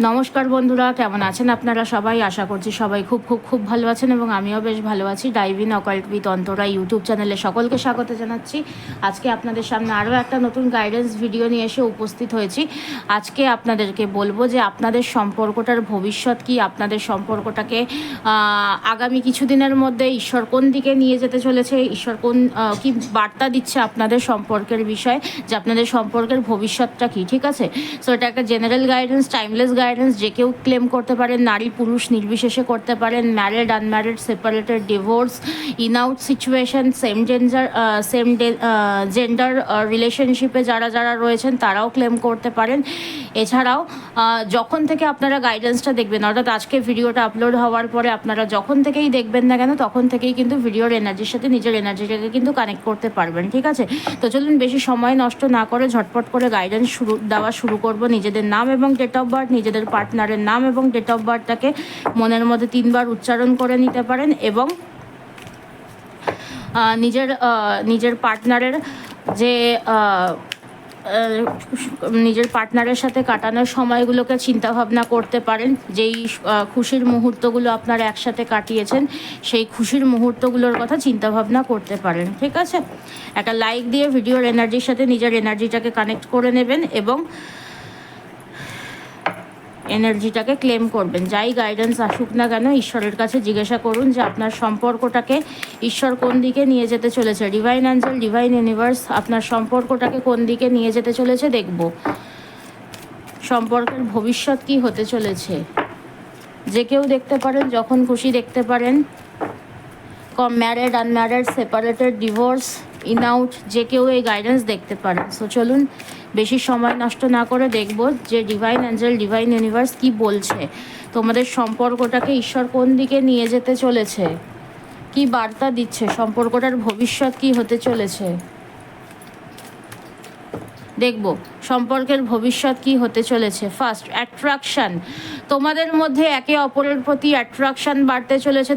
নমস্কার বন্ধুরা, কেমন আছেন আপনারা সবাই? আশা করছি সবাই খুব খুব খুব ভালো আছেন এবং আমিও বেশ ভালো আছি। Dive in occult with Antara YouTube চ্যানেলে সকলকে স্বাগত জানাচ্ছি। আজকে আপনাদের সামনে আরও একটা নতুন গাইডেন্স ভিডিও নিয়ে এসে উপস্থিত হয়েছি। আজকে আপনাদেরকে বলবো যে আপনাদের সম্পর্কটার ভবিষ্যৎ কি, আপনাদের সম্পর্কটাকে আগামী কিছুদিনের মধ্যে ঈশ্বর কোন দিকে নিয়ে যেতে চলেছে, ঈশ্বর কোন কি বার্তা দিচ্ছে আপনাদের সম্পর্কের বিষয়ে, যে আপনাদের সম্পর্কের ভবিষ্যৎটা কি। ঠিক আছে, সো এটা একটা জেনারেল গাইডেন্স, টাইমলেস গাইডেন্স, যে কেউ ক্লেম করতে পারেন, নারী পুরুষ নির্বিশেষে করতে পারেন। Married, unmarried, separated, divorce, in out situation, same gender রিলেশনশিপে যারা যারা রয়েছেন তারাও ক্লেম করতে পারেন। এছাড়াও যখন থেকে আপনারা গাইডেন্সটা দেখবেন, অর্থাৎ আজকে ভিডিওটা আপলোড হওয়ার পরে আপনারা যখন থেকেই দেখবেন না কেন, তখন থেকেই কিন্তু ভিডিওর এনার্জির সাথে নিজের এনার্জিটাকে কিন্তু কানেক্ট করতে পারবেন। ঠিক আছে, তো চলুন বেশি সময় নষ্ট না করে ঝটপট করে গাইডেন্স দেওয়া শুরু করব। নিজেদের নাম এবং ডেট অফ বার্থ, নিজেদের পার্টনারের নাম এবং ডেট অফ বার্থটাকে মনের মধ্যে 3 বার উচ্চারণ করে নিতে পারেন এবং নিজের পার্টনারের যে নিজের পার্টনারের সাথে কাটানোর সময়গুলোকে চিন্তাভাবনা করতে পারেন। যেই খুশির মুহূর্তগুলো আপনারা একসাথে কাটিয়েছেন, সেই খুশির মুহূর্তগুলোর কথা চিন্তাভাবনা করতে পারেন। ঠিক আছে, একটা লাইক দিয়ে ভিডিওর এনার্জির সাথে নিজের এনার্জিটাকে কানেক্ট করে নেবেন এবং এনার্জিটাকে ক্লেম করবেন। যাই গাইডেন্স আসুক না কেন, ঈশ্বরের কাছে জিজ্ঞাসা করুন যে আপনার সম্পর্কটাকে ঈশ্বর কোন দিকে নিয়ে যেতে চলেছে। ডিভাইন অ্যাঞ্জেল, ডিভাইন ইউনিভার্স, আপনার সম্পর্কটাকে কোন দিকে নিয়ে যেতে চলেছে দেখব। সম্পর্কের ভবিষ্যৎ কি হতে চলেছে, যে কেউ দেখতে পারেন, যখন খুশি দেখতে পারেন। Married, unmarried, separated, divorce, in out, যে কেউ এই গাইডেন্স দেখতে পারেন। সো চলুন বেশি সময় নষ্ট না করে দেখব যে ডিভাইন অ্যাঞ্জেল, ডিভাইন ইউনিভার্স কি বলছে। তোমাদের সম্পর্কটাকে ঈশ্বর কোন দিকে নিয়ে যেতে চলেছে, কি বার্তা দিচ্ছে, সম্পর্কটার ভবিষ্যৎ কি হতে চলেছে দেখব। সম্পর্কের ভবিষ্যৎ কি হতে চলেছে। First, attraction. তোমাদের মধ্যে একে অপরের প্রতি অ্যাট্রাকশান বাড়তে চলেছে।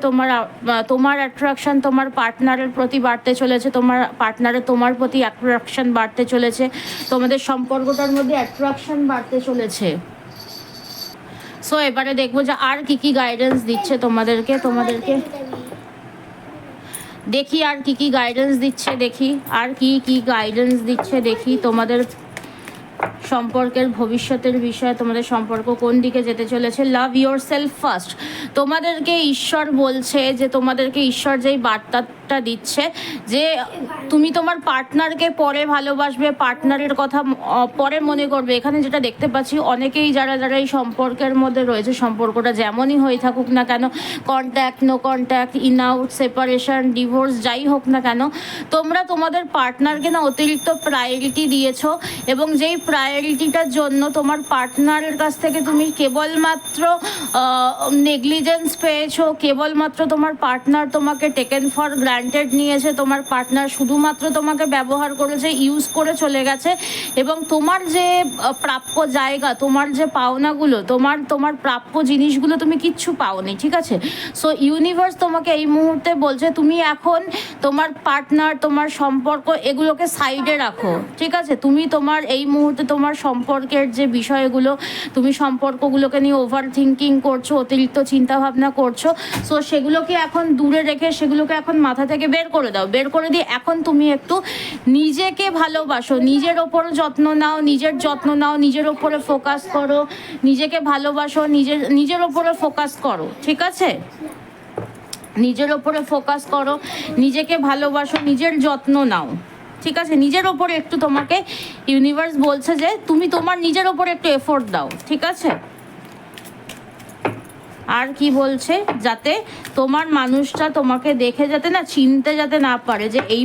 তোমার অ্যাট্রাকশান তোমার পার্টনারের প্রতি বাড়তে চলেছে, তোমার পার্টনারের তোমার প্রতি অ্যাট্রাকশান বাড়তে চলেছে, তোমাদের সম্পর্কটার মধ্যে অ্যাট্রাকশান বাড়তে চলেছে। সো এবারে দেখবো যে আর কি কি গাইডেন্স দিচ্ছে তোমাদেরকে দেখি আর কি কি গাইডেন্স দিচ্ছে, আর কি কি গাইডেন্স দিচ্ছে দেখি তোমাদের সম্পর্কের ভবিষ্যতের বিষয়ে। তোমাদের সম্পর্ক কোন দিকে যেতে চলেছে। Love your self first. তোমাদেরকে ঈশ্বর বলছে যে, তোমাদেরকে ঈশ্বর যেই বার্তাটা দিচ্ছে যে তুমি তোমার পার্টনারকে পরে ভালোবাসবে, পার্টনারের কথা পরে মনে করবে। এখানে যেটা দেখতে পাচ্ছি, অনেকেই যারা এই সম্পর্কের মধ্যে রয়েছে, সম্পর্কটা যেমনই হয়ে থাকুক না কেন, contact, no contact, in out, separation, divorce, যাই হোক না কেন, তোমরা তোমাদের পার্টনারকে না অতিরিক্ত প্রায়োরিটি দিয়েছো এবং যেই প্রায়োরিটিটার জন্য তোমার পার্টনারের কাছ থেকে তুমি কেবলমাত্র নেগলিজেন্স পেয়েছো, কেবলমাত্র তোমার পার্টনার তোমাকে টেকেন ফর গ্রান্টেড নিয়েছে, তোমার পার্টনার শুধুমাত্র তোমাকে ব্যবহার করেছে, ইউজ করে চলে গেছে এবং তোমার যে প্রাপ্য জায়গা, তোমার যে পাওনাগুলো, তোমার প্রাপ্য জিনিসগুলো তুমি কিচ্ছু পাওনি। ঠিক আছে, সো ইউনিভার্স তোমাকে এই মুহূর্তে বলছে তুমি এখন তোমার পার্টনার, তোমার সম্পর্ক, এগুলোকে সাইডে রাখো। ঠিক আছে, তুমি তোমার এই মুহূর্তে তোমার সম্পর্কের যে বিষয়গুলো, তুমি সম্পর্কগুলোকে নিয়ে ওভার থিঙ্কিং করছো, অতিরিক্ত চিন্তাভাবনা করছো, সো সেগুলোকে এখন দূরে রেখে সেগুলোকে এখন মাথা থেকে বের করে দাও। বের করে দিয়ে এখন তুমি একটু নিজেকে ভালোবাসো, নিজের ওপর যত্ন নাও, নিজের ওপরে ফোকাস করো, নিজেকে ভালোবাসো, নিজের ওপরে ফোকাস করো। ঠিক আছে, নিজের ওপরে ফোকাস করো, নিজেকে ভালোবাসো, নিজের যত্ন নাও। ঠিক আছে, নিজের ওপরে একটু তোমাকে ইউনিভার্স বলছে যে তুমি তোমার নিজের ওপরে একটু এফোর্ট দাও। ঠিক আছে, আর কি বলছে, যাতে তোমার মানুষটা তোমাকে দেখে যাতে না চিনতে যাতে না পারে যে এই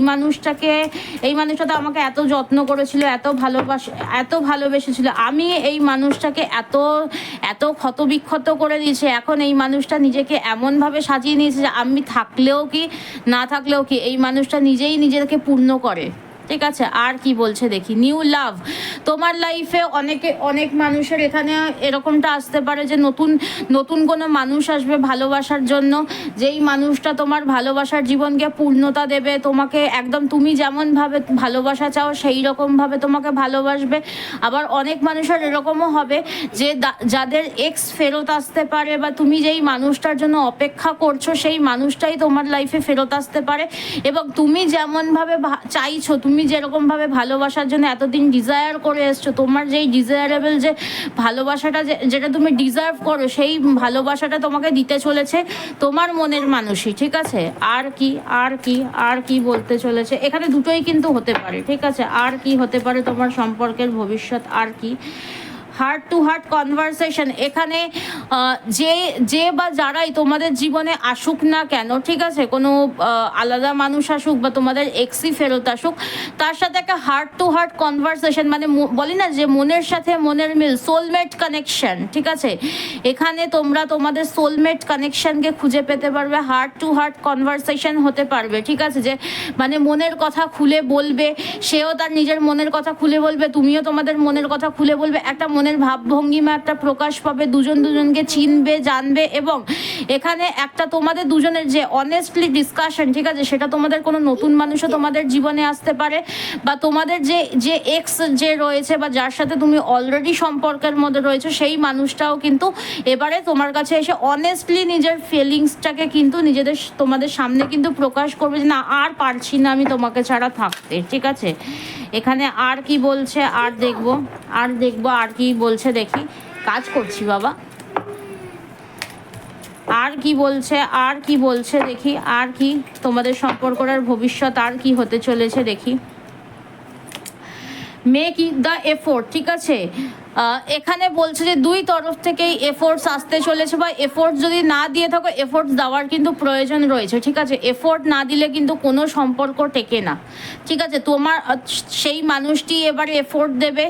মানুষটা তো আমাকে এত যত্ন করেছিল, এত ভালোবেসেছিল, আমি এই মানুষটাকে এত ক্ষতবিক্ষত করে দিয়েছি, এখন এই মানুষটা নিজেকে এমনভাবে সাজিয়ে নিয়েছে যে আমি থাকলেও কি না থাকলেও কি এই মানুষটা নিজেই নিজেকে পূর্ণ করে। ঠিক আছে, আর কি বলছে দেখি। নিউ লাভ, তোমার লাইফে অনেক মানুষের এখানে এরকমটা আসতে পারে যে নতুন নতুন কোনো মানুষ আসবে ভালোবাসার জন্য, যেই মানুষটা তোমার ভালোবাসার জীবনকে পূর্ণতা দেবে, তোমাকে একদম তুমি যেমনভাবে ভালোবাসা চাও সেই রকমভাবে তোমাকে ভালোবাসবে। আবার অনেক মানুষের এরকমও হবে যে যাদের এক্স ফেরত আসতে পারে, বা তুমি যেই মানুষটার জন্য অপেক্ষা করছো সেই মানুষটাই তোমার লাইফে ফেরত আসতে পারে, এবং তুমি যেমনভাবে চাইছো, তুমি যেরকমভাবে ভালোবাসার জন্য এতদিন ডিজায়ার করে এসছো, তোমার যেই ডিজায়ারেবল যে ভালোবাসাটা যেটা তুমি ডিজার্ভ করো, সেই ভালোবাসাটা তোমাকে দিতে চলেছে তোমার মনের মানুষই। ঠিক আছে, আর কি আর কি আর কি বলতে চলেছে এখানে, দুটোই কিন্তু হতে পারে। ঠিক আছে, আর কি হতে পারে তোমার সম্পর্কের ভবিষ্যৎ, আর কি। হার্ট টু হার্ট কনভারসেশন, এখানে যে বা যারাই তোমাদের জীবনে আসুক না কেন, ঠিক আছে, কোনো আলাদা মানুষ আসুক বা তোমাদের এক্সই ফেরত আসুক, তার সাথে একটা হার্ট টু হার্ট কনভারসেশন, মানে বলি না যে মনের সাথে মনের মিল, সোলমেট কানেকশন। ঠিক আছে, এখানে তোমরা তোমাদের সোলমেট কানেকশনকে খুঁজে পেতে পারবে, হার্ট টু হার্ট কনভারসেশন হতে পারবে। ঠিক আছে, যে মানে মনের কথা খুলে বলবে, সেও তার নিজের মনের কথা খুলে বলবে, তুমিও তোমাদের মনের কথা খুলে বলবে, একটা মনের ভাবভঙ্গিমা একটা প্রকাশ পাবে, দুজনকে চিনবে জানবে, এবং এখানে একটা তোমাদের দুজনের যে অনেস্টলি ডিসকাশন, ঠিক আছে, সেটা তোমাদের কোনো নতুন মানুষও তোমাদের জীবনে আসতে পারে, বা তোমাদের যে এক্স যে রয়েছে বা যার সাথে তুমি অলরেডি সম্পর্কের মধ্যে রয়েছে সেই মানুষটাও কিন্তু এবারে তোমার কাছে এসে অনেস্টলি নিজের ফিলিংসটাকে কিন্তু তোমাদের সামনে কিন্তু প্রকাশ করবে যে না, আর পারছি না আমি তোমাকে ছাড়া থাকতে। ঠিক আছে, এখানে আর কি বলছে, আর দেখবো আর কি বলছে দেখি। কাজ করছি বাবা, আর কি বলছে দেখি, আর কি তোমাদের সম্পর্কের ভবিষ্যৎ আর কি হতে চলেছে দেখি। মেক দ্য এফোর্ট, ঠিক আছে, এখানে বলছে যে দুই তরফ থেকেই এফোর্টস আসতে চলেছে, বা এফোর্টস যদি না দিয়ে থাকো, এফোর্টস দেওয়ার কিন্তু প্রয়োজন রয়েছে। ঠিক আছে, এফোর্ট না দিলে কিন্তু কোনো সম্পর্ক টেকে না। ঠিক আছে, তোমার সেই মানুষটি এবারে এফোর্ট দেবে,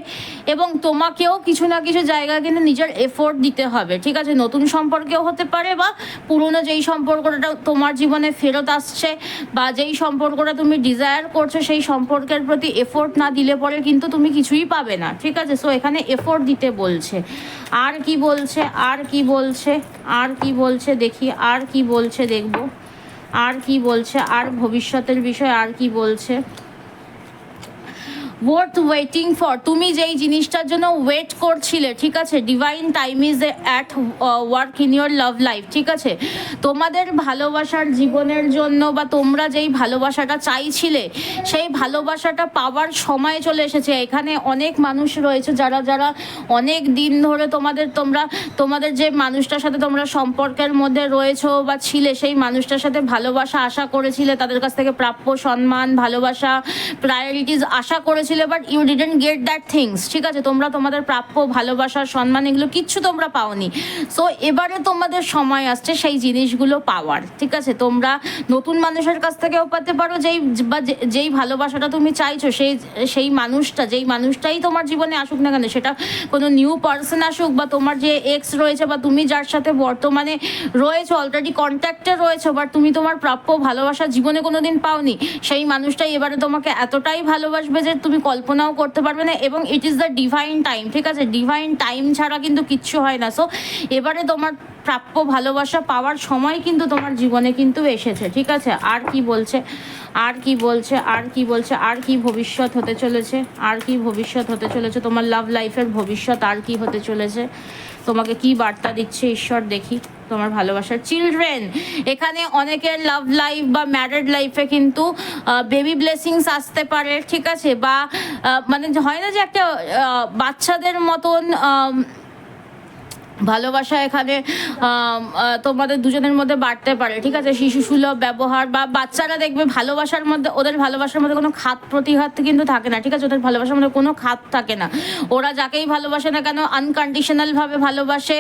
এবং তোমাকেও কিছু না কিছু জায়গায় কিন্তু নিজের এফোর্ট দিতে হবে। ঠিক আছে, নতুন সম্পর্কেও হতে পারে, বা পুরনো যেই সম্পর্কটা তোমার জীবনে ফেরত আসছে, বা যেই সম্পর্কটা তুমি ডিজায়ার করছো, সেই সম্পর্কের প্রতি এফোর্ট না দিলে পরে কিন্তু তুমি কিছুই পাবে না। ঠিক আছে, সো এখানে এফোর্ট দিতে বলছে। আর কি বলছে দেখি, আর কি বলছে দেখবো, আর কি বলছে, আর ভবিষ্যতের বিষয় আর কি বলছে। ওয়ার্থ ওয়েটিং ফর, তুমি যেই জিনিসটার জন্য ওয়েট করছিলে, ঠিক আছে, divine time is at work in your love life. ঠিক আছে, তোমাদের ভালোবাসার জীবনের জন্য, বা তোমরা যেই ভালোবাসাটা চাইছিলে সেই ভালোবাসাটা পাওয়ার সময় চলে এসেছে। এখানে অনেক মানুষ রয়েছে যারা অনেক দিন ধরে তোমাদের যে মানুষটার সাথে তোমরা সম্পর্কের মধ্যে রয়েছো বা ছিলে, সেই মানুষটার সাথে ভালোবাসা আশা করেছিলে, তাদের কাছ থেকে প্রাপ্য সম্মান, ভালোবাসা, প্রায়োরিটিস আশা করেছিলে, but you didn't get that things. ঠিক আছে, তোমরা তোমাদের প্রাপ্য ভালোবাসা, সম্মান, এগুলো কিচ্ছু তোমরা পাওনি। সো এবারে তোমাদের সময় আসছে সেই জিনিসগুলো পাওয়ার। ঠিক আছে, তোমরা নতুন মানুষের কাছ থেকেও পেতে পারো, যেই ভালোবাসাটা তুমি চাইছো, সেই মানুষটাই তোমার জীবনে আসুক না কেন, সেটা কোনো নিউ পার্সন আসুক, বা তোমার যে এক্স রয়েছে, বা তুমি যার সাথে বর্তমানে রয়েছো, অলরেডি কন্ট্যাক্টে রয়েছো, বাট তুমি তোমার প্রাপ্য ভালোবাসা জীবনে কোনো দিন পাওনি, সেই মানুষটাই এবারে তোমাকে এতটাই ভালোবাসবে যে তুমি কল্পনাও করতে পারবে না, এবং it is the divine time. ঠিক আছে, ডিভাইন টাইম ছাড়া কিন্তু কিচ্ছু হয় না। সো এবারে তোমার প্রাপ্য ভালোবাসা পাওয়ার সময় কিন্তু তোমার জীবনে কিন্তু এসেছে। ঠিক আছে, আর কি বলছে, আর কি ভবিষ্যৎ হতে চলেছে, তোমার লাভ লাইফের ভবিষ্যৎ আর কি হতে চলেছে, তোমাকে কি বার্তা দিচ্ছে ঈশ্বর দেখি। তোমার ভালোবাসার চিলড্রেন, এখানে অনেকের লাভ লাইফ বা ম্যারিড লাইফে কিন্তু বেবি ব্লেসিংস আসতে পারে। ঠিক আছে, বা মানে হয় না যে একটা বাচ্চাদের মতন ভালোবাসা এখানে তোমাদের দুজনের মধ্যে বাড়তে পারে। ঠিক আছে, শিশুসুলভ ব্যবহার, বা বাচ্চারা দেখবে ওদের ভালোবাসার মধ্যে কোনো খাত প্রতিঘাত কিন্তু থাকে না। ঠিক আছে, ওদের ভালোবাসার মধ্যে কোনো খাত থাকে না, ওরা যাকেই ভালোবাসে না কেন আনকন্ডিশনালভাবে ভালোবাসে,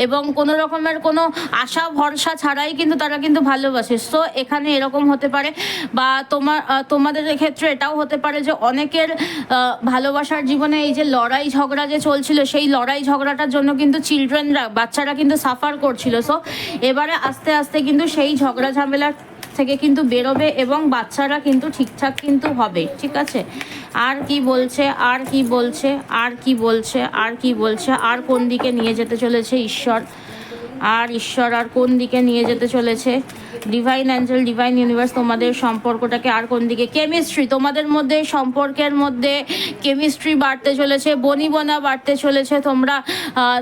এবং কোনো রকমের কোনো আশা ভরসা ছাড়াই কিন্তু তারা কিন্তু ভালোবাসে। সো এখানে এরকম হতে পারে, বা তোমাদের ক্ষেত্রে এটাও হতে পারে যে অনেকের ভালোবাসার জীবনে এই যে লড়াই ঝগড়া যে চলছিল, সেই লড়াই ঝগড়াটার জন্য কিন্তু বাচ্চারা কিন্তু সাফার করছিল। সো এবারে আস্তে আস্তে কিন্তু সেই ঝগড়া ঝামেলা থেকে কিন্তু বেরোবে এবং বাচ্চারা কিন্তু ঠিকঠাক কিন্তু হবে, ঠিক আছে। আর কি বলছে, আর কি বলছে, আর কি বলছে, আর কি বলছে, আর কোন দিকে নিয়ে যেতে চলেছে ঈশ্বর, আর ঈশ্বর আর কোন দিকে নিয়ে যেতে চলেছে, ডিভাইন অ্যাঞ্জেল, ডিভাইন ইউনিভার্স তোমাদের সম্পর্কটাকে আর কোন দিকে, কেমিস্ট্রি তোমাদের মধ্যে, সম্পর্কের মধ্যে কেমিস্ট্রি বাড়তে চলেছে, বনিবনা বাড়তে চলেছে, তোমরা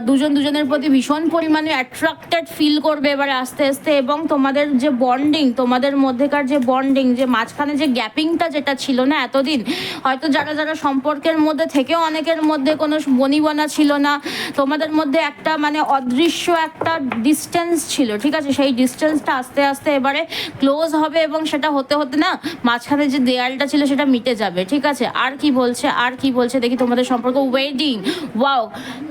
দুজন দুজনের প্রতি ভীষণ পরিমাণে অ্যাট্রাক্টেড ফিল করবে এবারে আস্তে আস্তে, এবং তোমাদের যে বন্ডিং, তোমাদের মধ্যেকার যে বন্ডিং, যে মাঝখানে যে গ্যাপিংটা যেটা ছিল না এতদিন, হয়তো যারা যারা সম্পর্কের মধ্যে থেকেও অনেকের মধ্যে কোনো বনিবনা ছিল না, তোমাদের মধ্যে একটা মানে অদৃশ্য একটা ডিস্টেন্স ছিল, ঠিক আছে, সেই ডিস্টেন্সটা আস্তে আস্তে এবারে ক্লোজ হবে এবং সেটা হতে হতে না মাঝখানে যে দেয়ালটা ছিল সেটা মিটে যাবে, ঠিক আছে। আর কি বলছে, আর কি বলছে দেখি তোমাদের সম্পর্ক, ওয়েডিং, ওয়াও,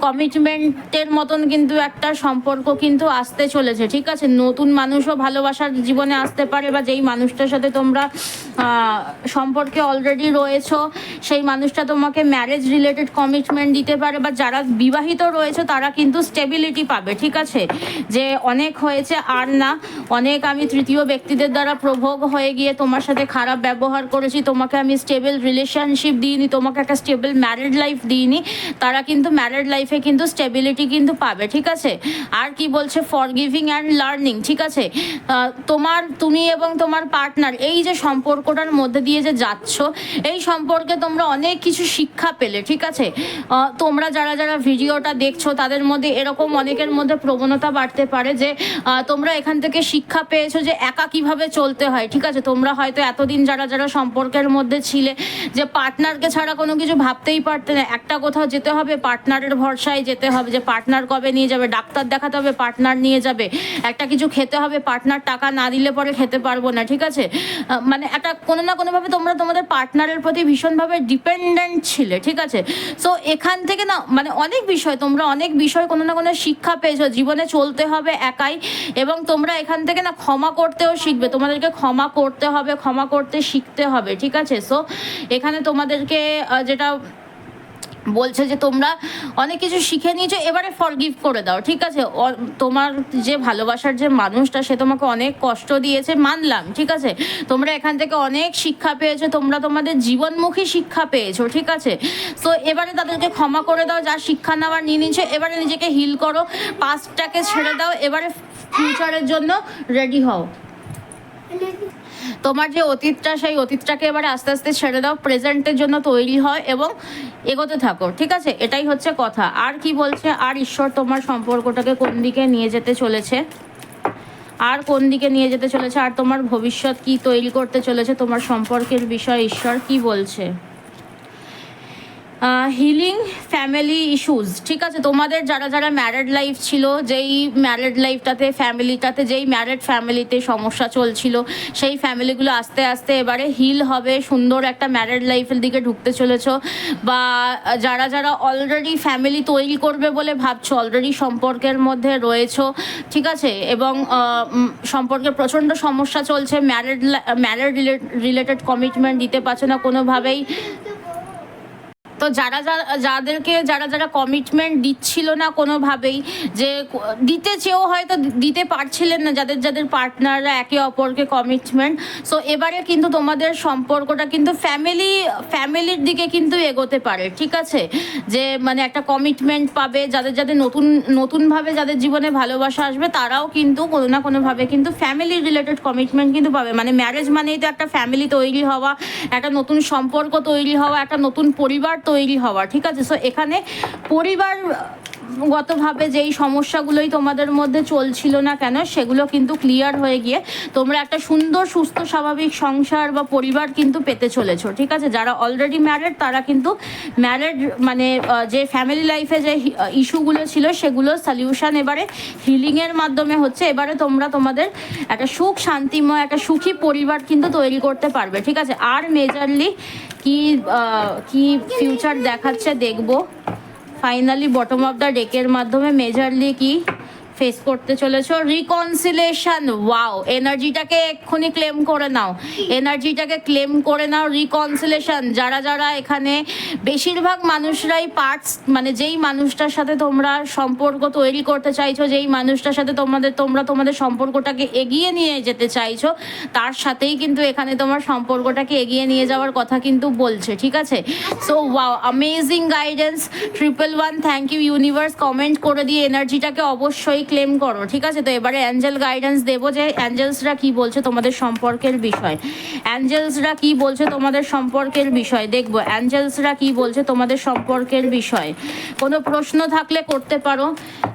কমিটমেন্টের মতন কিন্তু একটা সম্পর্ক কিন্তু আসতে চলেছে, ঠিক আছে। নতুন মানুষও ভালোবাসার জীবনে আসতে পারে, বা যেই মানুষটার সাথে তোমরা সম্পর্কে অলরেডি রয়েছো সেই মানুষটা তোমাকে ম্যারেজ রিলেটেড কমিটমেন্ট দিতে পারে, বা যারা বিবাহিত রয়েছে তারা কিন্তু স্টেবিলিটি পাবে, ঠিক আছে। যে অনেক হয়েছে আর না, অনেক আমি তৃতীয় ব্যক্তিদের দ্বারা প্রভোগ হয়ে গিয়ে তোমার সাথে খারাপ ব্যবহার করেছি, তোমাকে আমি স্টেবল রিলেশনশিপ দিইনি, তোমাকে একটা স্টেবল ম্যারিড লাইফ দিইনি, তারা কিন্তু ম্যারিড লাইফে কিন্তু স্টেবিলিটি কিন্তু পাবে, ঠিক আছে। আর কি বলছে, ফরগিভিং অ্যান্ড লার্নিং, ঠিক আছে। তুমি এবং তোমার পার্টনার এই যে সম্পর্কটার মধ্যে দিয়ে যে যাচ্ছ, এই সম্পর্কে তোমরা অনেক কিছু শিক্ষা পেলে, ঠিক আছে। তোমরা যারা যারা ভিডিওটা দেখছো তাদের মধ্যে এরকম অনেকের মধ্যে প্রবণতা বাড়তে পারে যে তোমরা এখান থেকে শিক্ষা পেয়েছো যে একা কিভাবে চলতে হয়, ঠিক আছে। তোমরা হয়তো এতদিন যারা যারা সম্পর্কের মধ্যে ছিলে যে পার্টনারকে ছাড়া কোনো কিছু ভাবতেই পারতে না, একটা কোথাও যেতে হবে পার্টনারের ভরসায় যেতে হবে, যে পার্টনার কবে নিয়ে যাবে, ডাক্তার দেখাতে হবে পার্টনার নিয়ে যাবে, একটা কিছু খেতে হবে পার্টনার টাকা না দিলে পরে খেতে পারবো না, ঠিক আছে। মানে একটা কোনো না কোনোভাবে তোমরা তোমাদের পার্টনারের প্রতি ভীষণভাবে ডিপেন্ডেন্ট ছিলে, ঠিক আছে। সো এখান থেকে না মানে অনেক বিষয়, তোমরা অনেক বিষয় কোনো না কোনো শিক্ষা পেয়েছো, জীবনে চলতে হবে একাই, এবং তোমরা এখান থেকে না ক্ষমা করতেও শিখবে, তোমাদেরকে ক্ষমা করতে হবে, ক্ষমা করতে শিখতে হবে, ঠিক আছে। সো এখানে তোমাদেরকে যেটা বলছে যে তোমরা অনেক কিছু শিখে নিয়েছো, এবারে ফরগিভ করে দাও, ঠিক আছে। তোমার যে ভালোবাসার যে মানুষটা সে তোমাকে অনেক কষ্ট দিয়েছে, মানলাম, ঠিক আছে। তোমরা এখান থেকে অনেক শিক্ষা পেয়েছো, তোমরা তোমাদের জীবনমুখী শিক্ষা পেয়েছো, ঠিক আছে। সো এবারে তাদেরকে ক্ষমা করে দাও, যা শিক্ষা নেওয়ার নিয়ে নিচ্ছে, এবারে নিজেকে হিল করো, পাস্টটাকে ছেড়ে দাও, এবারে ফিউচারের জন্য রেডি হও। তোমার যে অতীতটা সেই অতীতটাকে এবারে আস্তে আস্তে ছেড়ে দাও, প্রেজেন্টের জন্য তৈরি হয় এবং এগোতে থাকো, ঠিক আছে। এটাই হচ্ছে কথা। আর কি বলছে, আর ঈশ্বর তোমার সম্পর্কটাকে কোন দিকে নিয়ে যেতে চলেছে, আর কোন দিকে নিয়ে যেতে চলেছে, আর তোমার ভবিষ্যৎ কি তৈরি করতে চলেছে, তোমার সম্পর্কের বিষয়ে ঈশ্বর কি বলছে। হিলিং ফ্যামিলি ইস্যুজ, ঠিক আছে। তোমাদের যারা যারা ম্যারিড লাইফ ছিল, যেই ম্যারিড লাইফটাতে ফ্যামিলিটাতে যেই ম্যারিড ফ্যামিলিতে সমস্যা চলছিল, সেই ফ্যামিলিগুলো আস্তে আস্তে এবারে হিল হবে, সুন্দর একটা ম্যারিড লাইফের দিকে ঢুকতে চলেছো, বা যারা যারা অলরেডি ফ্যামিলি তৈরি করবে বলে ভাবছো, অলরেডি সম্পর্কের মধ্যে রয়েছো, ঠিক আছে, এবং সম্পর্কে প্রচণ্ড সমস্যা চলছে, ম্যারিড রিলেটেড কমিটমেন্ট দিতে পারছো না কোনোভাবেই, তো যারা যারা কমিটমেন্ট দিচ্ছিল না কোনোভাবেই, যে দিতে চেয়েও হয়তো দিতে পারছিলেন না, যাদের পার্টনাররা একে অপরকে কমিটমেন্ট, সো এবারে কিন্তু তোমাদের সম্পর্কটা কিন্তু ফ্যামিলির দিকে কিন্তু এগোতে পারে, ঠিক আছে। যে মানে একটা কমিটমেন্ট পাবে, যাদের নতুনভাবে যাদের জীবনে ভালোবাসা আসবে তারাও কিন্তু কোনো না কোনোভাবে কিন্তু ফ্যামিলি রিলেটেড কমিটমেন্ট কিন্তু পাবে। মানে ম্যারেজ মানেই তো একটা ফ্যামিলি তৈরি হওয়া, একটা নতুন সম্পর্ক তৈরি হওয়া, একটা নতুন পরিবার তৈরি হওয়া, ঠিক আছে। সো এখানে পরিবারগতভাবে যেই সমস্যাগুলোই তোমাদের মধ্যে চলছিল না কেন সেগুলো কিন্তু ক্লিয়ার হয়ে গিয়ে তোমরা একটা সুন্দর সুস্থ স্বাভাবিক সংসার বা পরিবার কিন্তু পেতে চলেছো, ঠিক আছে। যারা অলরেডি ম্যারিড তারা কিন্তু ম্যারিড মানে যে ফ্যামিলি লাইফে যে ইস্যুগুলো ছিল সেগুলো সলিউশন এবারে হিলিংয়ের মাধ্যমে হচ্ছে, এবারে তোমরা তোমাদের একটা সুখ শান্তিময় একটা সুখী পরিবার কিন্তু তৈরি করতে পারবে, ঠিক আছে। আর মেজরলি কি ফিউচার দেখাচ্ছে দেখবো ফাইনালি বটম অফ দ্য ডেকের মাধ্যমে, মেজরলি কি ফেস করতে চলেছো। রিকনসিলেশন, ওয়াও, এনার্জিটাকে এক্ষুনি ক্লেম করে নাও, এনার্জিটাকে ক্লেম করে নাও। রিকনসিলেশন, যারা যারা এখানে বেশিরভাগ মানুষরাই পার্টস, মানে যেই মানুষটার সাথে তোমরা সম্পর্ক তৈরি করতে চাইছো, যেই মানুষটার সাথে তোমরা তোমাদের সম্পর্কটাকে এগিয়ে নিয়ে যেতে চাইছো, তার সাথেই কিন্তু এখানে তোমার সম্পর্কটাকে এগিয়ে নিয়ে যাওয়ার কথা কিন্তু বলছে, ঠিক আছে। So wow, amazing guidance, 111, thank you universe. Comment করে দিয়ে এনার্জিটাকে অবশ্যই ক্লেম করো, ঠিক আছে। তো এবারে অ্যাঞ্জেল গাইডেন্স দেবো যে অ্যাঞ্জেলসরা কি বলছে তোমাদের সম্পর্কের বিষয়, অ্যাঞ্জেলসরা কি বলছে তোমাদের সম্পর্কের বিষয়, দেখবো অ্যাঞ্জেলসরা কি বলছে তোমাদের সম্পর্কের বিষয়। কোনো প্রশ্ন থাকলে করতে পারো,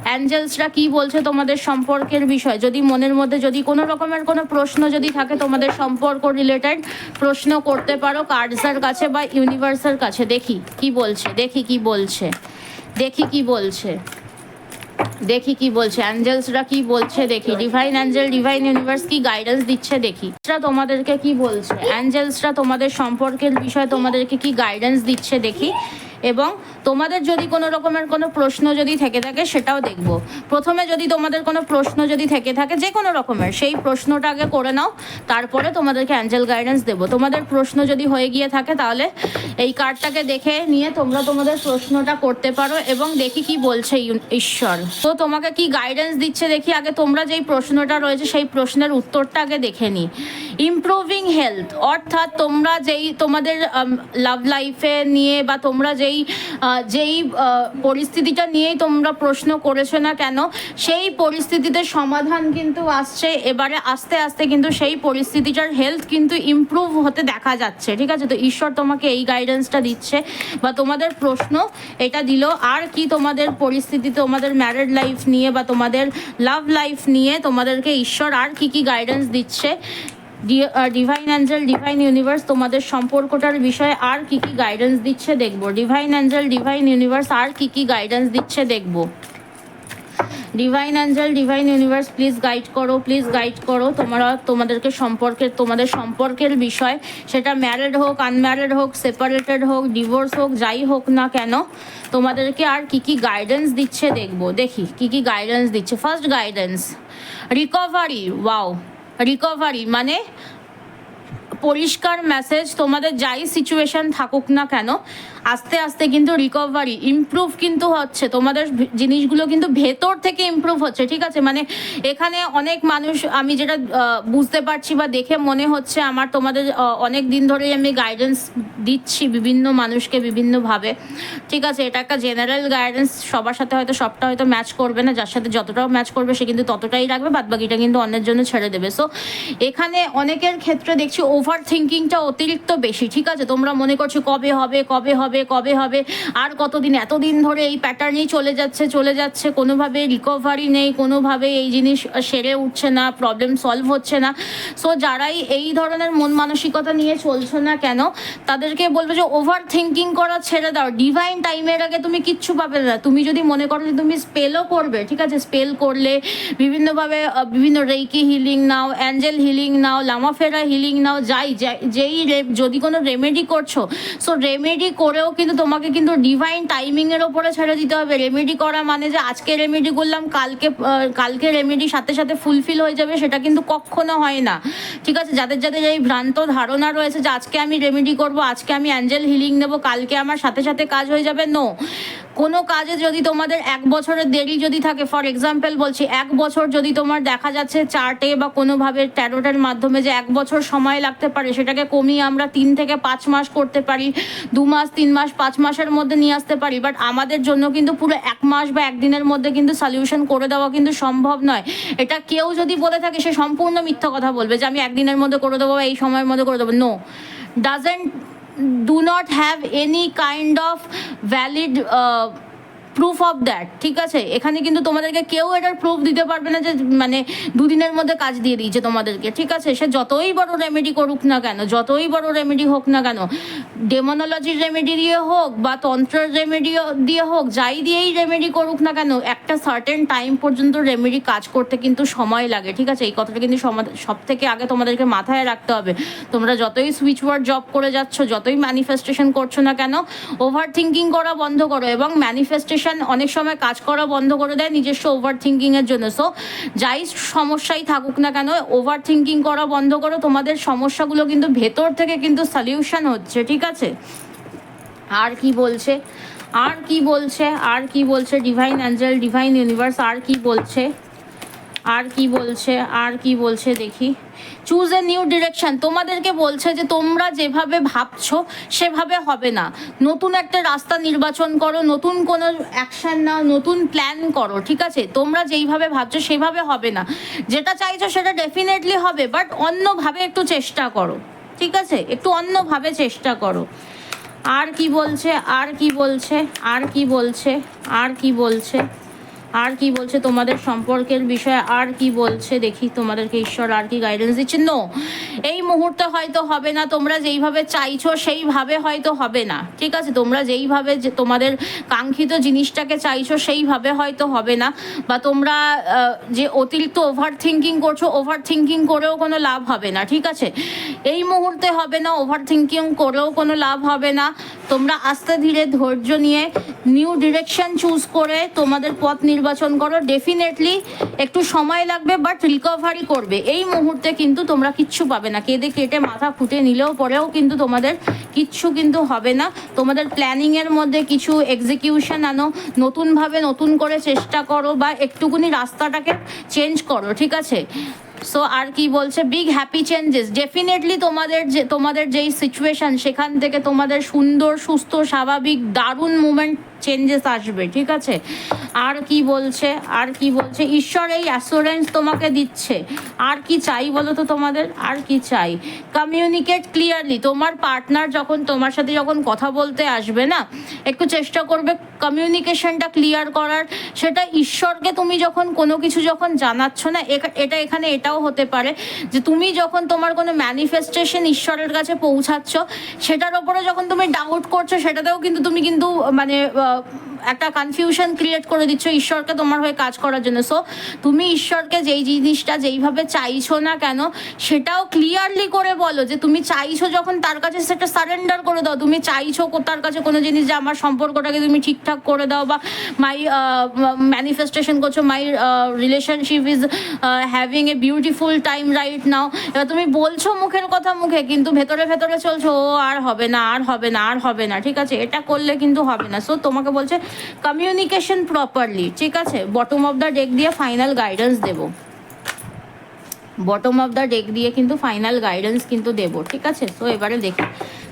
অ্যাঞ্জেলসরা কি বলছে তোমাদের সম্পর্কের বিষয়। যদি মনের মধ্যে যদি কোনো রকমের কোনো প্রশ্ন যদি থাকে তোমাদের সম্পর্ক রিলেটেড, প্রশ্ন করতে পারো কার্ডসের কাছে বা ইউনিভার্সের কাছে। দেখি কি বলছে, দেখি কি বলছে, দেখি কি বলছে, দেখি কি বলছে অ্যাঞ্জেলসরা কি বলছে, দেখি ডিভাইন অ্যাঞ্জেল, ডিভাইন ইউনিভার্স কি গাইডেন্স দিচ্ছে দেখি। তোমাদেরকে কি বলছে অ্যাঞ্জেলসরা তোমাদের সম্পর্কের বিষয়ে তোমাদেরকে কি গাইডেন্স দিচ্ছে দেখি। এবং তোমাদের যদি কোনো রকমের কোনো প্রশ্ন যদি থেকে থাকে সেটাও দেখব। প্রথমে যদি তোমাদের কোনো প্রশ্ন যদি থেকে থাকে যে কোনো রকমের, সেই প্রশ্নটা আগে করে নাও, তারপরে তোমাদেরকে অ্যাঞ্জেল গাইডেন্স দেবো। তোমাদের প্রশ্ন যদি হয়ে গিয়ে থাকে তাহলে এই কার্ডটাকে দেখে নিয়ে তোমরা তোমাদের প্রশ্নটা করতে পারো এবং দেখি কি বলছে ঈশ্বর। তো তোমাকে কি গাইডেন্স দিচ্ছে দেখি। আগে তোমরা যেই প্রশ্নটা রয়েছে সেই প্রশ্নের উত্তরটা আগে দেখে নিই। ইমপ্রুভিং হেলথ, অর্থাৎ তোমরা যেই তোমাদের লাভ লাইফে নিয়ে বা তোমরা যেই পরিস্থিতিটা নিয়েই তোমরা প্রশ্ন করেছো না কেন, সেই পরিস্থিতিতে সমাধান কিন্তু আসছে এবারে আস্তে আস্তে, কিন্তু সেই পরিস্থিতিটার হেলথ কিন্তু ইমপ্রুভ হতে দেখা যাচ্ছে, ঠিক আছে। তো ঈশ্বর তোমাকে এই গাইডেন্সটা দিচ্ছে বা তোমাদের প্রশ্ন এটা দিল। আর কি তোমাদের পরিস্থিতি, তোমাদের ম্যারিড লাইফ নিয়ে বা তোমাদের লাভ লাইফ নিয়ে তোমাদেরকে ঈশ্বর আর কি গাইডেন্স দিচ্ছে। ডিভাইন অ্যাঞ্জেল, ডিভাইন ইউনিভার্স তোমাদের সম্পর্কটার বিষয়ে আর কি গাইডেন্স দিচ্ছে দেখবো। ডিভাইন অ্যাঞ্জেল, ডিভাইন ইউনিভার্স আর কি গাইডেন্স দিচ্ছে দেখবো। Divine Angel, divine universe please guide করো, প্লিজ গাইড করো। তোমাদের সম্পর্কের বিষয়, সেটা ম্যারিড হোক, আনম্যারিড হোক, সেপারেটেড হোক, ডিভোর্স হোক, যাই হোক না কেন, তোমাদেরকে আর কি গাইডেন্স দিচ্ছে দেখবো। দেখি কি গাইডেন্স দিচ্ছে। First guidance, recovery. Wow, recovery মানে পরিষ্কার মেসেজ, তোমাদের যাই সিচুয়েশন থাকুক না কেন আস্তে আস্তে কিন্তু রিকভারি, ইমপ্রুভ কিন্তু হচ্ছে, তোমাদের জিনিসগুলো কিন্তু ভেতর থেকে ইমপ্রুভ হচ্ছে, ঠিক আছে। মানে এখানে অনেক মানুষ, আমি যেটা বুঝতে পারছি বা দেখে মনে হচ্ছে আমার, তোমাদের অনেক দিন ধরেই আমি গাইডেন্স দিচ্ছি বিভিন্ন মানুষকে বিভিন্নভাবে, ঠিক আছে। এটা একটা জেনারেল গাইডেন্স, সবার সাথে হয়তো সবটা হয়তো ম্যাচ করবে না, যার সাথে যতটাও ম্যাচ করবে সে কিন্তু ততটাই রাখবে, বাদবাকিটা কিন্তু অন্যের জন্য ছেড়ে দেবে। সো এখানে অনেকের ক্ষেত্রে দেখছি ওভার থিঙ্কিংটা অতিরিক্ত বেশি, ঠিক আছে। তোমরা মনে করছো কবে হবে কবে হবে কবে হবে, আর কতদিন, এতদিন ধরে এই প্যাটার্নই চলে যাচ্ছে, কোনোভাবে রিকভারি নেই, কোনোভাবে এই জিনিস সেরে উঠছে না, প্রবলেম সলভ হচ্ছে না। সো যারাই এই ধরনের মন মানসিকতা নিয়ে চলছো না কেন, তাদেরকে বলবো যে ওভার থিঙ্কিং করা ছেড়ে দাও। ডিভাইন টাইমের আগে তুমি কিচ্ছু পাবে না। তুমি যদি মনে করো যে তুমি স্পেলও করবে, ঠিক আছে, স্পেল করলে বিভিন্নভাবে বিভিন্ন রেইকি হিলিং নাও, অ্যাঞ্জেল হিলিং নাও, লামাফেরা হিলিং নাও, যদি কোনো রেমেডি করছো, সো রেমেডি করেও কিন্তু তোমাকে কিন্তু ডিভাইন টাইমিংয়ের ওপরে ছেড়ে দিতে হবে। রেমেডি করা মানে যে আজকে রেমেডি করলাম কালকে রেমেডি সাথে সাথে ফুলফিল হয়ে যাবে, সেটা কিন্তু কখনো হয় না, ঠিক আছে। যাদের এই ভ্রান্ত ধারণা রয়েছে যে আজকে আমি রেমেডি করব, আজকে আমি অ্যাঞ্জেল হিলিং নেবো, কালকে আমার সাথে সাথে কাজ হয়ে যাবে, নো। কোনো কাজে যদি তোমাদের 1 বছরের দেরি যদি থাকে, ফর এক্সাম্পল বলছি, 1 বছর যদি তোমার দেখা যাচ্ছে চার্টে বা কোনোভাবে ট্যারোটের মাধ্যমে যে 1 বছর সময় লাগতে পারে, সেটাকে কমিয়ে আমরা 3 থেকে 5 মাস করতে পারি, 2 মাস, 3 মাস, 5 মাসের মধ্যে নিয়ে আসতে পারি। বাট আমাদের জন্য কিন্তু পুরো 1 মাস বা 1 দিনের মধ্যে কিন্তু সলিউশন করে দেওয়া কিন্তু সম্ভব নয়। এটা কেউ যদি বলে থাকে সে সম্পূর্ণ মিথ্যা কথা বলবে যে আমি 1 দিনের মধ্যে করে দেবো, এই সময়ের মধ্যে করে দেবো। No, do not have any kind of valid proof of that, ঠিক আছে। এখানে কিন্তু তোমাদেরকে কেউ এটার প্রুফ দিতে পারবে না যে মানে 2 দিনের মধ্যে কাজ দিয়ে দিয়েছে তোমাদেরকে, ঠিক আছে। সে যতই বড় রেমেডি করুক না কেন, যতই বড় রেমেডি হোক না কেন, ডেমোনোলজির রেমেডি দিয়ে হোক বা তন্ত্রের রেমেডি দিয়ে হোক, যাই দিয়েই রেমেডি করুক না কেন, একটা সার্টেন টাইম পর্যন্ত রেমেডি কাজ করতে কিন্তু সময় লাগে, ঠিক আছে। এই কথাটা কিন্তু সব থেকে আগে তোমাদেরকে মাথায় রাখতে হবে। তোমরা যতই সুইচ ওয়ার্ড জব করে যাচ্ছ, যতই ম্যানিফেস্টেশন করছো না কেন, ওভার থিঙ্কিং করা বন্ধ করো এবং ম্যানিফেস্টেশন মেডিটেশন অনেক সময় কাজ করা বন্ধ করে দেয় নিজস্ব ওভার থিঙ্কিংয়ের জন্য। সো যাই সমস্যাই থাকুক না কেন, ওভার থিঙ্কিং করা বন্ধ করো, তোমাদের সমস্যাগুলো কিন্তু ভেতর থেকে কিন্তু সলিউশন হচ্ছে, ঠিক আছে? আর কি বলছে, আর কি বলছে, আর কি বলছে ডিভাইন অ্যাঞ্জেল, ডিভাইন ইউনিভার্স, আর কি বলছে, আর কি বলছে, আর কি বলছে দেখি। চুজ এ নিউ ডিরেকশন, তোমাদেরকে বলছে যে তোমরা যেভাবে ভাবছো সেভাবে হবে না, নতুন একটা রাস্তা নির্বাচন করো, নতুন কোনো অ্যাকশন নাও, নতুন প্ল্যান করো, ঠিক আছে? তোমরা যেইভাবে ভাবছো সেভাবে হবে না, যেটা চাইছো সেটা ডেফিনেটলি হবে, বাট অন্যভাবে একটু চেষ্টা করো, ঠিক আছে? একটু অন্যভাবে চেষ্টা করো। আর কি বলছে, আর কি বলছে, আর কি বলছে, আর কি বলছে, আর কি বলছে তোমাদের সম্পর্কের বিষয়ে, আর কি বলছে দেখি তোমাদেরকে ঈশ্বর আর কি গাইডেন্স দিচ্ছে। নো, এই মুহূর্তে হয়তো হবে না, তোমরা যেইভাবে চাইছো সেইভাবে হয়তো হবে না, ঠিক আছে? তোমরা যেইভাবে যে তোমাদের কাঙ্ক্ষিত জিনিসটাকে চাইছো সেইভাবে হয়তো হবে না, বা তোমরা যে অতিরিক্ত ওভার থিঙ্কিং করছো, ওভার থিঙ্কিং করেও কোনো লাভ হবে না, ঠিক আছে? এই মুহূর্তে হবে না, ওভার থিঙ্কিং করেও কোনো লাভ হবে না। তোমরা আস্তে ধীরে ধৈর্য নিয়ে নিউ ডিরেকশন চুজ করে তোমাদের পথ নির্বাচন করো। ডেফিনেটলি একটু সময় লাগবে, বাট রিকভারি করবে। এই মুহূর্তে কিন্তু তোমরা কিচ্ছু পাবে না, কেঁদে কেটে মাথা ফুটে নিলেও পরেও কিন্তু তোমাদের কিচ্ছু কিন্তু হবে না। তোমাদের প্ল্যানিংয়ের মধ্যে কিছু এক্সিকিউশন আনো, নতুনভাবে নতুন করে চেষ্টা করো, বা একটুকুনি রাস্তাটাকে চেঞ্জ করো, ঠিক আছে? সো আর কি বলছে, বিগ হ্যাপি চেঞ্জেস, ডেফিনেটলি তোমাদের যেই সিচুয়েশন সেখান থেকে তোমাদের সুন্দর সুস্থ স্বাভাবিক দারুণ মুভমেন্ট চেঞ্জেস আসবে, ঠিক আছে? আর কি বলছে, আর কি বলছে ঈশ্বর এই অ্যাসুরেন্স তোমাকে দিচ্ছে। আর কি চাই বলো তো তোমাদের, আর কি চাই? Communicate clearly. তোমার পার্টনার যখন তোমার সাথে যখন কথা বলতে আসবে না, একটু চেষ্টা করবে কমিউনিকেশনটা ক্লিয়ার করার। সেটা ঈশ্বরকে তুমি যখন কোনো কিছু যখন জানাচ্ছ না, এটা এখানে এটাও হতে পারে যে তুমি যখন তোমার কোনো ম্যানিফেস্টেশন ঈশ্বরের কাছে পৌঁছাচ্ছ, সেটার ওপরে যখন তুমি ডাউট করছো, সেটাতেও কিন্তু তুমি কিন্তু মানে একটা কনফিউশন ক্রিয়েট করে দিচ্ছ ঈশ্বরকে তোমার হয়ে কাজ করার জন্য। সো তুমি ঈশ্বরকে যেই জিনিসটা যেইভাবে চাইছো না কেন, সেটাও ক্লিয়ারলি করে বলো যে তুমি চাইছো, যখন তার কাছে সেটা সারেন্ডার করে দাও। তুমি চাইছো তার কাছে কোনো জিনিস, যে আমার সম্পর্কটাকে তুমি ঠিকঠাক করে দাও, বা মাই ম্যানিফেস্টেশন করছো my relationship is having a beautiful time right now. এবার তুমি বলছো মুখের কথা মুখে, কিন্তু ভেতরে ভেতরে চলছো ও আর হবে না, আর হবে না, আর হবে না, ঠিক আছে? এটা করলে কিন্তু হবে না। সো তোমাকে বলছে কমিউনিকেশন প্রপারলি, ঠিক আছে? বটম অফ দ্য ডেক দিয়ে ফাইনাল গাইডেন্স দেবো, বটম অফ দ্য ডেক দিয়ে কিন্তু ফাইনাল গাইডেন্স কিন্তু দেবো, ঠিক আছে? তো এবারে দেখি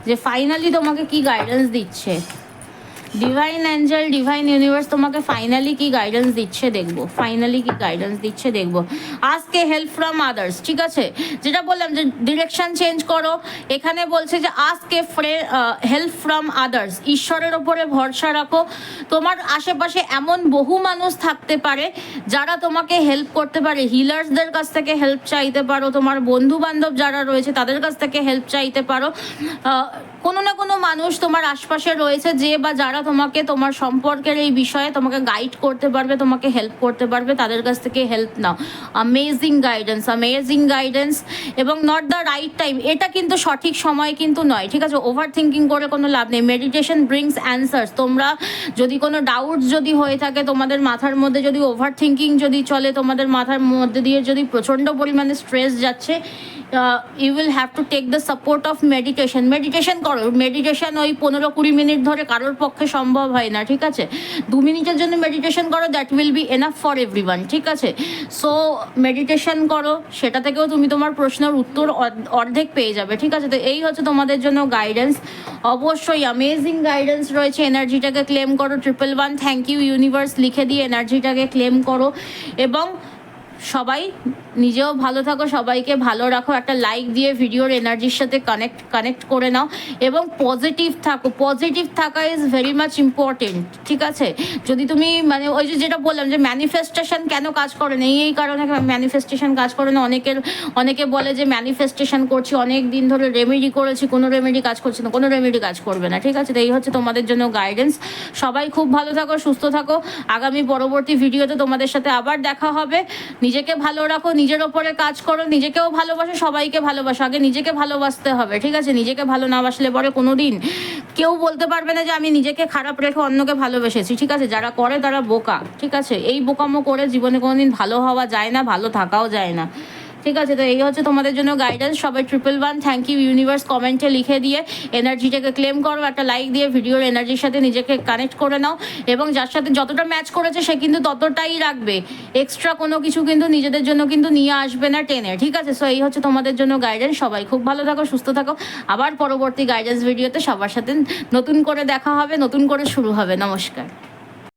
যে ফাইনালি তোমাকে কি গাইডেন্স দিচ্ছে ডিভাইন অ্যাঞ্জেল, ডিভাইন ইউনিভার্স, তোমাকে ফাইনালি কি গাইডেন্স দিচ্ছে দেখবো, ফাইনালি কি গাইডেন্স দিচ্ছে দেখবো। আজকে হেল্প ফ্রম আদার্স, ঠিক আছে? যেটা বললাম যে ডিরেকশন চেঞ্জ করো, এখানে বলছে যে আজকে হেল্প ফ্রম আদার্স, ঈশ্বরের ওপরে ভরসা রাখো। তোমার আশেপাশে এমন বহু মানুষ থাকতে পারে যারা তোমাকে হেল্প করতে পারে। হিলার্সদের কাছ থেকে হেল্প চাইতে পারো, তোমার বন্ধু বান্ধব যারা রয়েছে তাদের কাছ থেকে হেল্প চাইতে পারো। কোনো না কোনো মানুষ তোমার আশপাশে রয়েছে যে বা যারা তোমাকে তোমার সম্পর্কের এই বিষয়ে তোমাকে গাইড করতে পারবে, তোমাকে হেল্প করতে পারবে, তাদের কাছ থেকে হেল্প নাও। Amazing guidance, amazing guidance. এবং নট দ্য রাইট টাইম, এটা কিন্তু সঠিক সময় কিন্তু নয়, ঠিক আছে? ওভার থিঙ্কিং করে কোনো লাভ নেই। Meditation brings answers. তোমরা যদি কোনো ডাউটস যদি হয়ে থাকে তোমাদের মাথার মধ্যে, যদি ওভার থিঙ্কিং যদি চলে তোমাদের মাথার মধ্যে দিয়ে, যদি প্রচণ্ড পরিমাণে স্ট্রেস যাচ্ছে, you will have to take the support of meditation. Meditation করো। মেডিটেশন ওই 15-20 মিনিট ধরে কারোর পক্ষে সম্ভব হয় না, ঠিক আছে? 2 মিনিটের জন্য মেডিটেশন করো, that will be enough for everyone, ঠিক আছে? সো মেডিটেশন করো, সেটা থেকেও তুমি তোমার প্রশ্নের উত্তর অর্ধেক পেয়ে যাবে, ঠিক আছে? তো এই হচ্ছে তোমাদের জন্য গাইডেন্স। অবশ্যই অ্যামেজিং গাইডেন্স রয়েছে। এনার্জিটাকে ক্লেম করো। 111 থ্যাংক ইউ ইউনিভার্স লিখে দিয়ে এনার্জিটাকে ক্লেম করো, এবং সবাই নিজেও ভালো থাকো, সবাইকে ভালো রাখো। একটা লাইক দিয়ে ভিডিওর এনার্জির সাথে কানেক্ট করে নাও, এবং পজিটিভ থাকো। পজিটিভ থাকা ইজ ভেরি মাচ ইম্পর্টেন্ট, ঠিক আছে? যদি তুমি মানে ওই যেটা বললাম যে ম্যানিফেস্টেশন কেন কাজ করে না, এই কারণে ম্যানিফেস্টেশন কাজ করে না। অনেকে বলে যে ম্যানিফেস্টেশন করছি, অনেক দিন ধরে রেমেডি করেছি, কোনো রেমেডি কাজ করছে না, কোনো রেমেডি কাজ করবে না, ঠিক আছে? তো এই হচ্ছে তোমাদের জন্য গাইডেন্স। সবাই খুব ভালো থাকো, সুস্থ থাকো। আগামী পরবর্তী ভিডিওতে তোমাদের সাথে আবার দেখা হবে। নিজেকে ভালো রাখো, নিজের ওপরে কাজ করো, নিজেকেও ভালোবাসো, সবাইকে ভালোবাসো। আগে নিজেকে ভালোবাসতে হবে, ঠিক আছে? নিজেকে ভালো না বাসলে পরে কোনো দিন কেউ বলতে পারবে না যে আমি নিজেকে খারাপ রেখে অন্যকে ভালোবেসেছি, ঠিক আছে? যারা করে তারা বোকা, ঠিক আছে? এই বোকামো করে জীবনে কোনোদিন ভালো হওয়া যায় না, ভালো থাকাও যায় না, ঠিক আছে? তো এই হচ্ছে তোমাদের জন্য গাইডেন্স। সবাই 111 থ্যাংক ইউ ইউনিভার্স কমেন্টে লিখে দিয়ে এনার্জিটাকে ক্লেম করো, একটা লাইক দিয়ে ভিডিওর এনার্জির সাথে নিজেকে কানেক্ট করে নাও, এবং যার সাথে যতটা ম্যাচ করেছে সে কিন্তু ততটাই রাখবে, এক্সট্রা কোনো কিছু কিন্তু নিজেদের জন্য কিন্তু নিয়ে আসবে না টেনে, ঠিক আছে? সো এই হচ্ছে তোমাদের জন্য গাইডেন্স। সবাই খুব ভালো থাকো, সুস্থ থাকো। আবার পরবর্তী গাইডেন্স ভিডিওতে সবার সাথে নতুন করে দেখা হবে, নতুন করে শুরু হবে। নমস্কার।